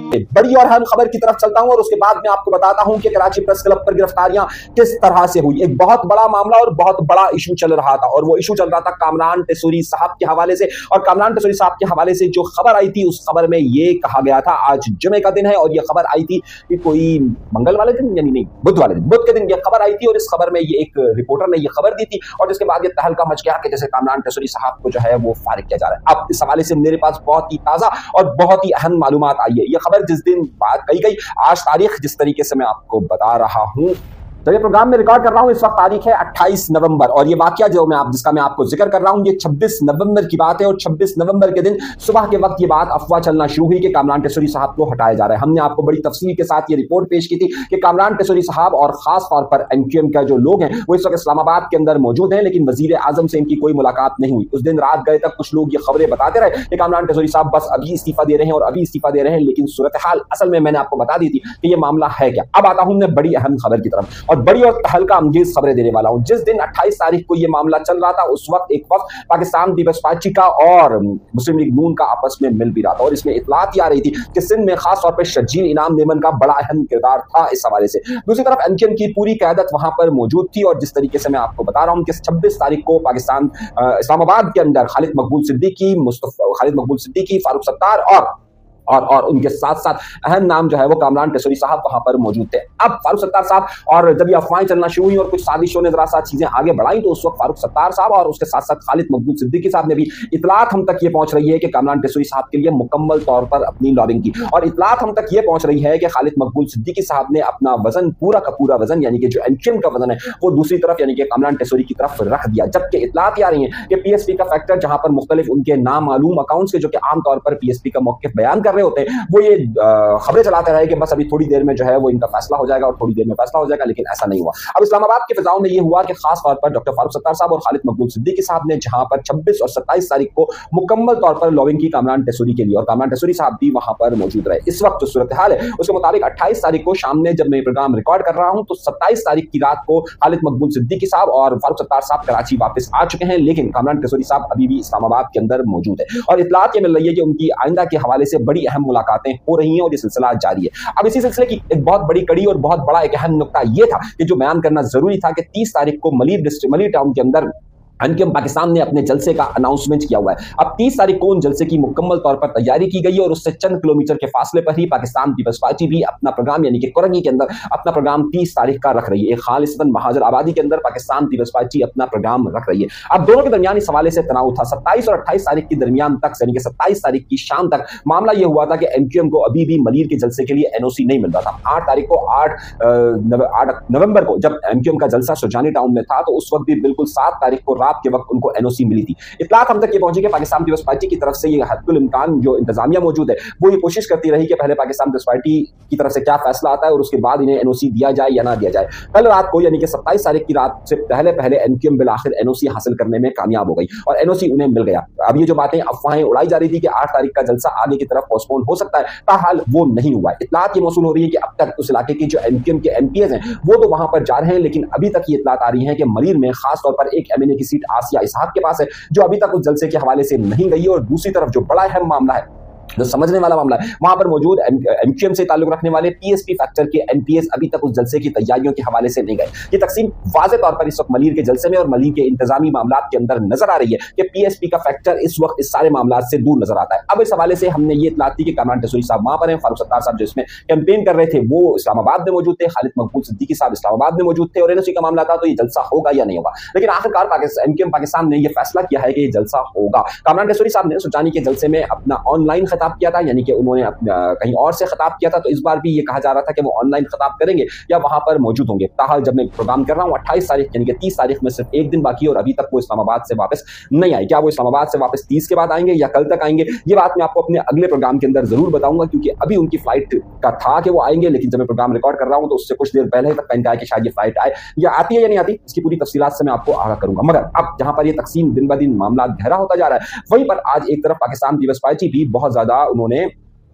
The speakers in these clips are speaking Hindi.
बड़ी और अहम खबर की तरफ चलता हूं और उसके बाद मैं आपको बताता हूं कि कराची प्रेस क्लब पर गिरफ्तारियां किस तरह से हुई। एक बहुत बड़ा मामला और बहुत बड़ा इशू चल रहा था और वो इशू चल रहा था कामरान टेसोरी साहब के हवाले से। और कामरान टेसोरी साहब के हवाले से जो खबर आई थी उस खबर में ये कहा गया था, आज जुमे का दिन है और ये खबर आई थी कि कोई मंगल वाले दिन यानी नहीं बुध वाले दिन, बुध के दिन ये खबर आई थी और इस खबर में ये एक रिपोर्टर ने ये खबर दी थी और जिसके बाद ये तहलका मच गया कि जैसे कामरान टेसोरी साहब को जो है वो फारिग किया जा रहा है। अब इस हवाले से मेरे पास बहुत ही ताजा और बहुत ही अहम मालूमात आई है। ये खबर जिस दिन बात कही गई, आज तारीख जिस तरीके से मैं आपको बता रहा हूं, तो ये प्रोग्राम में रिकॉर्ड कर रहा हूं, इस वक्त तारीख है 28 नवंबर और ये वाकया जो जिसका मैं आपको जिक्र कर रहा हूं ये 26 नवंबर की बात है। और 26 नवंबर के दिन सुबह के वक्त ये बात अफवाह चलना शुरू हुई कि कामरान टेसोरी साहब को हटाया जा रहा है। हमने आपको बड़ी तफसील के साथ ये रिपोर्ट पेश की थी कि कामरान टेसोरी साहब और खास तौर पर एमक्यूएम का जो लोग हैं वो इस वक्त इस्लामाबाद के अंदर मौजूद हैं, लेकिन वजीर आजम से इनकी कोई मुलाकात नहीं हुई। उस दिन रात गए तक कुछ लोग ये खबरें बताते रहे कि कामरान टेसोरी साहब बस अभी इस्तीफा दे रहे हैं और अभी इस्तीफा दे रहे हैं, लेकिन सूरत हाल असल में मैंने आपको बता दी थी कि ये मामला है क्या। अब आता हूं मैं बड़ी अहम खबर की तरफ और बड़ी और तहलका अंगेज खबरें देने वाला हूं। जिस दिन 28 तारीख को यह मामला चल रहा था उस वक्त एक वक्त पाकिस्तान पीपल्स पार्टी का और मुस्लिम लीग नून का आपस में मिल भी रहा था और इसमें इतलात आ रही थी कि सिंध में खास तौर पर शर्जील इनाम मेमन का बड़ा अहम किरदार था इस हवाले से। दूसरी तरफ एमक्यूएम की पूरी क़यादत वहां पर मौजूद थी और जिस तरीके से मैं आपको बता रहा हूं कि 26 तारीख को पाकिस्तान इस्लामाबाद के अंदर खालिद मकबूल सिद्दीकी, फारूक सत्तार और उनके साथ साथ अहम नाम जो है वो कामरान टेसोरी साहब वहां पर मौजूद थे। अब फारूक सत्तार साहब और जब ये अफवाहें चलना शुरू हुई और कुछ साजिशों ने जरा सा चीजें आगे बढ़ाई तो उस वक्त फारूक सत्तार साहब और उसके साथ साथ खालिद मकबूल सिद्दीकी साहब ने भी इतलात हम तक ये पहुंच रही है कि कामरान टेसोरी साहब के लिए मुकम्मल तौर पर अपनी लॉबिंग की और इतलात हम तक ये पहुंच रही है कि खालिद मकबूल सिद्दीकी साहब ने अपना वजन पूरा का पूरा वजन यानी कि जो एमक्यूएम का वजन है वो दूसरी तरफ यानी कि कामरान टेसोरी की तरफ रख दिया। जबकि इतलात आ रही है कि पीएसपी का फैक्टर जहां पर मुख्तलिफ उनके नामालूम अकाउंट्स के जो कि आमतौर पर पीएसपी का मौक़िफ़ बयान कर रहे होते हैं वो ये खबरें चलाते रहे कि बस अभी थोड़ी देर में जो है वो इनका फैसला हो जाएगा और थोड़ी देर में फैसला हो जाएगा, लेकिन ऐसा नहीं हुआ। अब इस्लामाबाद की फिजाओं में ये हुआ कि खास तौर पर डॉक्टर फारूक सत्तार साहब और खालिद मकबूल सिद्दीकी साहब ने जहां पर 26 और 27 तारीख को मुकम्मल तौर पर लॉबिंग की कामरान टेसोरी के लिए और कामरान टेसोरी साहब भी वहां पर मौजूद रहे। इस वक्त जो सूरत हाल है उसके मुताबिक 28 तारीख को शाम में जब मैं प्रोग्राम रिकॉर्ड कर रहा हूं तो 27 तारीख की रात को खालिद मकबूल सिद्दीकी साहब और फारूक सत्तार साहब कराची वापस आ चुके हैं, लेकिन कामरान टेसोरी साहब अभी भी इस्लामाबाद के अंदर मौजूद है और इतलात ये मिल रही है कि उनकी आइंदा के हवाले से बड़ी अहम मुलाकातें हो रही हैं और ये सिलसिला जारी है। अब इसी सिलसिले की एक बहुत बड़ी कड़ी और बहुत बड़ा एक अहम नुकता यह था कि जो बयान करना जरूरी था कि 30 तारीख को मलीर टाउन के अंदर एमक्यूएम पाकिस्तान ने अपने जलसे का अनाउंसमेंट किया हुआ है। अब 30 तारीख को उन जलसे की मुकम्मल तौर पर तैयारी की गई है और उससे चंद किलोमीटर के फासले पर ही पाकिस्तान पीपल्स पार्टी भी अपना प्रोग्राम यानी कि कुरंगी के अंदर अपना प्रोग्राम 30 तारीख का रख रही है। एक खालिस्तान महाजर आबादी के अंदर पाकिस्तान पीपल्स पार्टी अपना प्रोग्राम रख रही है। अब दोनों के दरमियान इस हवाले से तनाव था। 27 और 28 तारीख के दरमियान तक यानी कि 27 तारीख की शाम तक मामला यह हुआ था कि एमक्यूएम को अभी भी मलीर के जलसे के लिए एनओसी नहीं मिल रहा था। 8 तारीख को 8 नवंबर को जब एमक्यूएम का जलसा सुरजानी टाउन में था तो उस वक्त भी बिल्कुल 7 तारीख को रात के वक्त उनको एनओसी मिली थी। इतलात हम तक ये पहुंची कि पाकिस्तान पीपल्स पार्टी की तरफ से ये हद्दुल इम्कान जो इंतजामिया मौजूद है वो ये कोशिश करती रही कि पहले पाकिस्तान पीपल्स पार्टी की तरफ से क्या फैसला आता है और उसके बाद इन्हें एनओसी दिया जाए या ना दिया जाए। कल रात को यानी कि 27 तारीख की रात से पहले एमक्यूएम बिलाखिर एनओसी हासिल करने में कामयाब हो गई और एनओसी उन्हें मिल गया। अब ये जो बातें अफवाहें उड़ाई जा रही थी कि 8 तारीख का जलसा आगे की तरफ पोस्टपोन हो सकता है, ताहाल वो नहीं हुआ। इतलात ये मौसूल हो रही है कि अब तक उस इलाके की जो एमक्यूएम के एमपीएस हैं वो तो वहां पर जा रहे हैं, लेकिन अभी तक ये इतलात आ रही है कि मलीर में खास तौर पर एक एमएनए की सीट आसिया इसहाक के पास है जो अभी तक उस जलसे के हवाले से नहीं गई है। और दूसरी तरफ जो बड़ा अहम मामला है, जो समझने वाला मामला है, वहां पर मौजूद एमक्यूएम से ताल्लुक रखने वाले पीएसपी फैक्टर के एमपीएस अभी तक उस जलसे की तैयारियों के हवाले से नहीं गए। ये तकसीम वाज़े तौर पर इस वक्त मलीर के जलसे में और मलीर के इंतजामी मामला के अंदर नजर आ रही है कि पीएसपी का फैक्टर इस वक्त इस सारे मामला से दूर नजर आता है। अब इस हवाले से हमने ये इतलात दी कि कामरान टेसोरी साहब वहां पर हैं, फारूक सत्तार साहब जो इसमें कैंपेन कर रहे थे वो इस्लामाबाद में मौजूद थे, खालिद मकबूल सिद्दीकी साहब इस्लामाबाद में मौजूद थे और एनओसी का मामला था तो ये जलसा होगा या नहीं होगा। लेकिन आखिरकार एमक्यूएम पाकिस्तान ने यह फैसला किया है कि ये जलसा होगा। कामरान टेसोरी साहब ने सुरजानी के जलसे में अपना ऑनलाइन खिताब किया था, यानी कि उन्होंने कहीं और से खिताब किया था, तो इस बार भी ये कहा जा रहा था कि वो ऑनलाइन खिताब करेंगे या वहां पर मौजूद होंगे। ताहल जब मैं प्रोग्राम कर रहा हूं 28 तारीख यानी कि 30 तारीख में सिर्फ एक दिन बाकी है और अभी तक वो इस्लामाबाद से वापस नहीं आए। क्या वो इस्लामाबाद से वापस 30 के बाद आएंगे या कल तक आएंगे, ये बात मैं आपको अपने अगले प्रोग्राम के अंदर जरूर बताऊंगा, क्योंकि अभी उनकी फ्लाइट का था कि वो आएंगे, लेकिन जब मैं प्रोग्राम रिकॉर्ड कर रहा हूं तो उससे कुछ देर पहले तक कहा कि शायद ये फ्लाइट आए या आती है या नहीं आती, इसकी पूरी तफसीलात से मैं आपको आगाह करूंगा। मगर अब जहां पर ये तकसीम दिन ब दिन मामला गहरा होता जा रहा है, वहीं पर आज एक तरफ पाकिस्तान पीपल्स पार्टी भी बहुत ज्यादा उन्होंने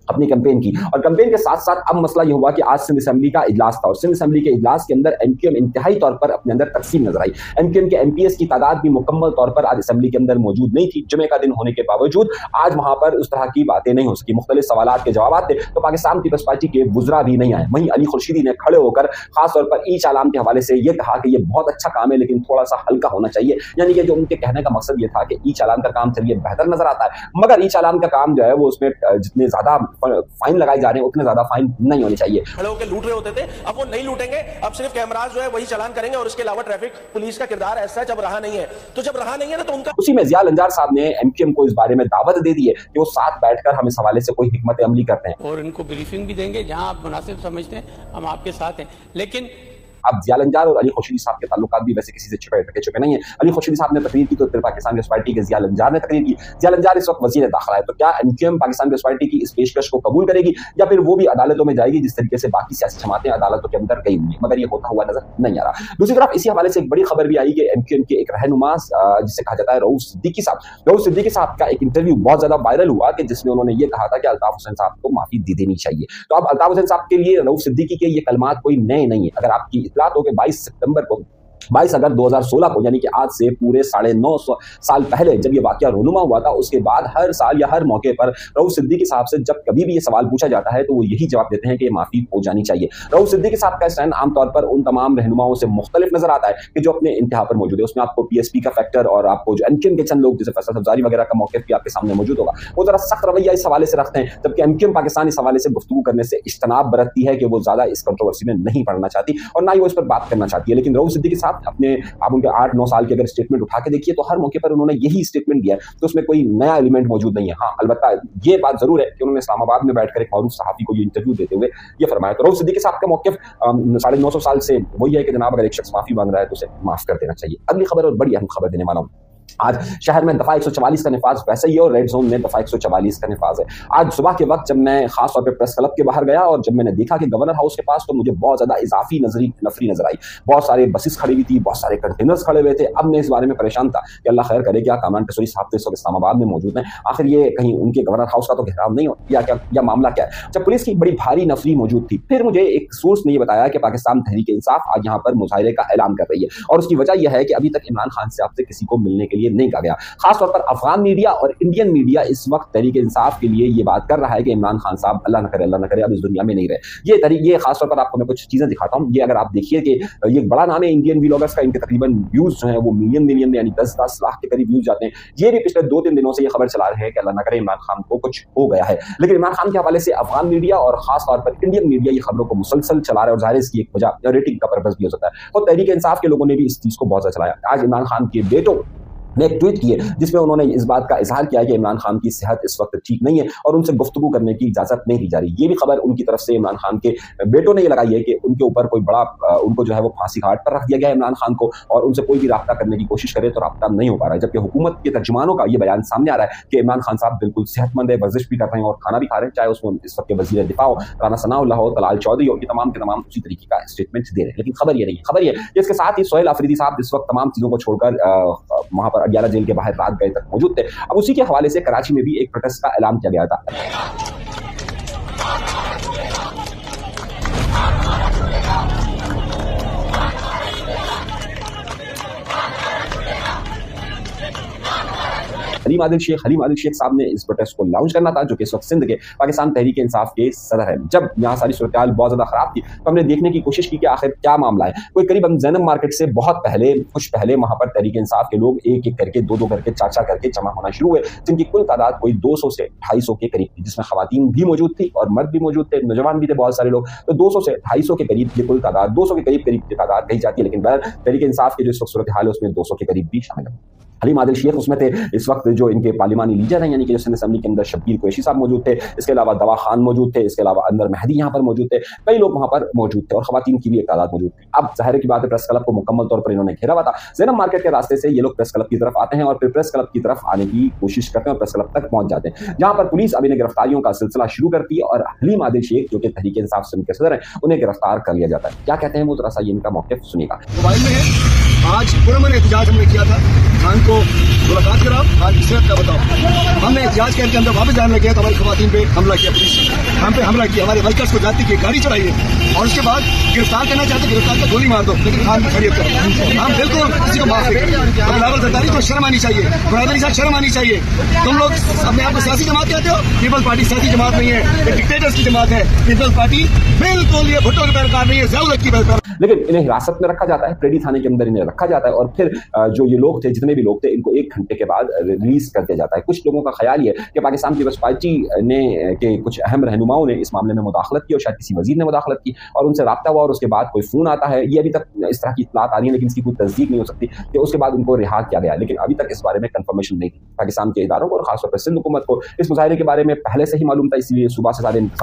अपनी कैंपेन की। और कैंपेन के साथ साथ अब मसला ये हुआ कि आज सिंध असेंबली का इजलास था और सिंध असेंबली के इजलास के अंदर एमक्यूएम इंतहाई तौर पर अपने अंदर तकसीम नजर आई। एमक्यूएम के एमपीएस की तादाद भी मुकम्मल तौर पर आज असेंबली के अंदर मौजूद नहीं थी। जुमे का दिन होने के बावजूद आज वहां पर उस तरह की बातें नहीं हो सकी। मुख्तलिफ सवालात के जवाब थे तो पाकिस्तान पीपल्स पार्टी के वुज़रा भी नहीं आए। वहीं अली खुर्शीदी ने खड़े होकर खासतौर पर ई चालान के हवाले से यह कहा कि यह बहुत अच्छा काम है लेकिन थोड़ा सा हल्का होना चाहिए। यानी कि जो उनके कहने का मकसद यह था कि ई चालान का काम चलिए बेहतर नजर आता है, मगर ई चालान का काम जो है वो उसमें जितने ज्यादा फाइन लगाए जा रहे हैं उतने ज्यादा फाइन नहीं होने चाहिए। खड़े होकर लूट रहे होते थे, अब वो नहीं लूटेंगे, अब सिर्फ कैमराज जो है वही चालान करेंगे और उसके अलावा ट्रैफिक पुलिस का किरदार ऐसा जब रहा नहीं है, तो जब रहा नहीं है ना तो उनका। उसी में जिया लंजार साहब ने एमक्यूएम को इस बारे में दावत दे दी है कि वो साथ बैठकर हम इस हवाले से कोई हिकमत अमली करते हैं और इनको ब्रीफिंग भी देंगे, जहां आप मुनासिब समझते हैं हम आपके साथ हैं। लेकिन अब जिया लंजार और अली खुर्शीदी साहब के ताल्लुकात भी वैसे किसी से छुपे नहीं है। अली खुर्शीदी साहब ने तकरीर की तो फिर पाकिस्तान पीपल्स पार्टी के जिया लंजार ने तकरीर की। जिया लंजार इस वक्त वजीर दाखिला है, तो क्या एमक्यूएम पाकिस्तान पीपल्स पार्टी की इस पेशकश को कबूल करेगी या फिर वो भी अदालतों में जाएगी जिस तरीके से बाकी सियासी जमातें अदालतों के अंदर गई हुई, मगर ये होता हुआ नजर नहीं आ रहा। दूसरी तरफ इसी हवाले से एक बड़ी खबर भी आई कि एमक्यूएम के एक रहनुमा जिसे कहा जाता है रऊफ सिद्दीकी साहब का एक इंटरव्यू बहुत ज्यादा वायरल हुआ कि जिसमें उन्होंने ये कहा था कि अल्ताफ हुसैन साहब को माफी दे देनी चाहिए। तो अब अल्ताफ हुसैन साहब के लिए रऊफ सिद्दीकी के ये कलमात कोई नए नहीं है। अगर आपकी इत्तला हो कि 22 अगस्त 2016 को यानी कि आज से पूरे 9.5 साल पहले जब ये वाकया रोनुमा हुआ था, उसके बाद हर साल या हर मौके पर रऊफ सिद्दीकी साहब से जब कभी भी ये सवाल पूछा जाता है तो वो यही जवाब देते हैं कि माफी हो जानी चाहिए। रऊफ सिद्दीकी साहब का स्टैंड आमतौर पर उन तमाम रहनुमाओं से मुख्तलिफ नजर आता है कि जो अपने इंतहा पर मौजूद है। उसमें आपको पीएसपी का फैक्टर और आपको जो एमक्यूएम के चंद लोग जैसे फैसल सब्जारी वगैरह का मौके भी आपके सामने मौजूद होगा, वो जरा सख्त रवैया इस हवाले से रखते हैं, जबकि एमक्यूएम पाकिस्तान इस हवाले से गुफ्तगू करने से इज्तनाब बरतती है कि वो ज्यादा इस कंट्रोवर्सी में नहीं पड़ना चाहती और ना ही वो इस पर बात करना चाहती है। लेकिन रऊफ सिद्दीकी साहब अपने उनके 8-9 साल की अगर स्टेटमेंट उठा के देखिए तो हर मौके पर उन्होंने यही स्टेटमेंट दिया है, तो उसमें कोई नया एलिमेंट मौजूद नहीं है। हाँ, अलबत्ता ये बात जरूर है कि उन्होंने इस्लामाबाद में बैठकर एक मारूफ सहाफी को ये इंटरव्यू देते हुए ये फरमाया। तो रऊफ सिद्दीकी साहब का मौक़िफ़ 950 साल से वही है कि जनाब अगर एक शख्स माफी मांग रहा है तो उसे माफ कर देना चाहिए। अगली खबर और बड़ी अहम खबर देने वाला हूं। आज शहर में दफा 144 का निफाज वैसे ही है और रेड जोन में दफा 144 का निफाज है। आज सुबह के वक्त जब मैं खास तौर पे प्रेस क्लब के बाहर गया और जब मैंने देखा कि गवर्नर हाउस के पास, तो मुझे बहुत ज्यादा इजाफी नफरी नजर आई। बहुत सारे बसेस खड़ी हुई थी, बहुत सारे कंटेनर्स खड़े हुए थे। अब मैं इस बारे में परेशान था कि अल्लाह खैर करे क्या कामरान टेसोरी साहब तो इस वक्त इस्लामाबाद में मौजूद हैं, आखिर ये कहीं उनके गवर्नर हाउस का तो घेराव नहीं हो या मामला क्या है। जब पुलिस की बड़ी भारी नफरी मौजूद थी, फिर मुझे एक सोर्स ने बताया कि पाकिस्तान तहरीक इंसाफ आज यहाँ पर मुजाहरे का ऐलान कर रही है और उसकी वजह यह है कि अभी तक इमरान खान साहब से किसी को मिलने के लिए नहीं कहा गया। खासतौर पर अफगान मीडिया और इंडियन मीडिया इस वक्त तहरीक इंसाफ के लिए ये बात कर रहा है कि इमरान खान साहब अल्लाह न करे अब इस दुनिया में नहीं रहे। ये खासतौर पर आपको मैं कुछ चीजें दिखाता हूँ। ये अगर आप देखिए कि ये बड़ा नाम है इंडियन व्लॉगर्स का, इनके तकरीबन व्यूज जो है वो मिलियन में यानी 10 लाख के करीब व्यूज जाते हैं। ये भी पिछले 2-3 दिनों से ये खबर चला रहे हैं कि अल्लाह न करे इमरान खान को कुछ हो गया है। लेकिन इमरान खान के हवाले से अफगान मीडिया और खासतौर पर इंडियन मीडिया ये खबरों को मुसलसल चला रहा है और जाहिर इसकी एक वजह रेटिंग का पर्पस भी हो सकता है। और तहरीक इंसाफ के लोगों ने भी इस चीज को बहुत ज्यादा चलाया। आज इमरान खान के बेटों ने एक ट्वीट किए जिसमें उन्होंने इस बात का इजहार किया कि इमरान खान की सेहत इस वक्त ठीक नहीं है और उनसे गुफ्तगू करने की इजाजत नहीं दी जा रही। ये भी खबर उनकी तरफ से इमरान खान के बेटों ने ये लगाई है कि उनके ऊपर कोई बड़ा उनको जो है वो फांसी घाट पर रख दिया गया है इमरान खान को, और उनसे कोई भी राब्ता करने की कोशिश करे तो राब्ता नहीं हो पा रहा है। जबकि हुकूमत के तर्जुमानों का ये बयान सामने आ रहा है कि इमरान खान साहब बिल्कुल सेहतमंद है, वर्जिश भी कर रहे हैं और खाना भी खा रहे हैं, चाहे उसमें इस वक्त के वजीर दिफा हो राना सनाउल्लाह हो, तलाल चौधरी हो, ये तमाम के तमाम उसी तरीके का स्टेटमेंट दे रहे हैं। लेकिन खबर ये नहीं है, खबर ये इसके साथ ही सोहेल अफरीदी साहब इस वक्त तमाम चीजों को छोड़कर वहां पर अडियाला जेल के बाहर रात गए तक मौजूद थे। अब उसी के हवाले से कराची में भी एक प्रोटेस्ट का ऐलान किया गया था। हलीम आदिल शेख साहब ने इस प्रोटेस्ट को लॉन्च करना था, जो कि इस वक्त सिंध के पाकिस्तान तहरीक इंसाफ के सदर है। जब यहाँ सारी सूरत बहुत ज्यादा खराब थी तो हमने देखने की कोशिश की कि आखिर क्या मामला है। कोई करीब ज़ैनब मार्केट से कुछ पहले वहां पर तहरीक इंसाफ के लोग एक एक करके 2-2 करके 4-4 करके जमा होना शुरू हुए, जिनकी कुल तादाद कोई 200 से 250 के करीब थी, जिसमें खवातीन भी मौजूद थी और मर्द भी मौजूद थे, नौजवान भी थे बहुत सारे लोग। तो 200 से 250 के करीब ये कुल तादाद 200 के करीब की तादाद कही जाती है, लेकिन तहरीक इंसाफ के जो इस वक्त सूरत हाल है उसमें 200 के करीब भी शामिल है। हलीम आदिल शेख उसमें थे। इस वक्त जो इनके पार्लिमानी लीडर हैं यानी कि सिंध असेंबली के अंदर शब्बीर कुरैशी साहब मौजूद थे, इसके अलावा दवा खान मौजूद थे, इसके अलावा अंदर मेहदी यहाँ पर मौजूद थे, कई लोग वहाँ पर मौजूद थे और खवातीन की भी एक तादाद मौजूद थी। अब जाहिर की बात है प्रेस क्लब को मुकम्मल तौर पर इन्होंने घेरा हुआ था। ज़ैनब मार्केट के रास्ते से ये लोग प्रेस क्लब की तरफ आते हैं और फिर प्रेस क्लब की तरफ आने की कोशिश करते हैं और प्रेस क्लब तक पहुंच जाते हैं, जहाँ पर पुलिस अब इन्हें गिरफ्तारियों का सिलसिला शुरू करती है और हलीम आदिल शेख जो कि तहरीक इंसाफ सिंध के सदर हैं उन्हें गिरफ्तार कर लिया जाता है। क्या कहते हैं वो जरा सा ये इनका मौक़िफ़ सुनिएगा। मोबाइल में है आज पुरअमन एहतजाज हमने किया था खान को मुलाकात करा, खान की सेहत का बताओ। हमने एहतियात करके अंदर वापस जाने लगे तो हमारी खवातीन पे हमला किया, पुलिस हम पे हमला किया, हमारे वर्कर्स को जाती की गाड़ी चढ़ाई है और उसके बाद गिरफ्तार करना चाहते, गिरफ्तार कर गोली मार दो, लेकिन खान की खैरियत करो। हम बिल्कुल किसी को माफ नहीं करेंगे। बिलावल जरदारी को शर्म आनी चाहिए, बुरादरी साहब शर्म आनी चाहिए। तुम लोग अपने आप को सियासी जमात कहते हो, पीपल्स पार्टी सियासी जमात नहीं है, ये डिक्टेटर्स की जमात है। पीपल्स पार्टी बिल्कुल ये भुट्टो की पैरकार नहीं है, ज़िया-उल-हक की पैरकार। लेकिन इन्हें हिरासत में रखा जाता है, प्रेडी थाने के अंदर इन्हें रखा जाता है और फिर जो ये लोग थे, जितने भी लोग थे, इनको 1 घंटे के बाद रिलीज कर दिया जाता है। कुछ लोगों का ख्याल ये है कि पाकिस्तान पीपल्स पार्टी ने के कुछ अहम रहनुमाओं ने इस मामले में मुदाखलत की और शायद किसी वजीर ने मुदाखलत की और उनसे राब्ता हुआ और उसके बाद कोई फोन आता है। ये अभी तक इस तरह की इत्तलात आ रही है, लेकिन इसकी कोई तस्दीक नहीं हो सकती कि उसके बाद उनको रिहा किया गया, लेकिन अभी तक इस बारे में कंफर्मेशन नहीं थी। पाकिस्तान के इदारों को और खासतौर पर सिंध हुकूमत को इस मुजाहरे के बारे में पहले से ही मालूम था, इसलिए सुबह से सारे इंतजाम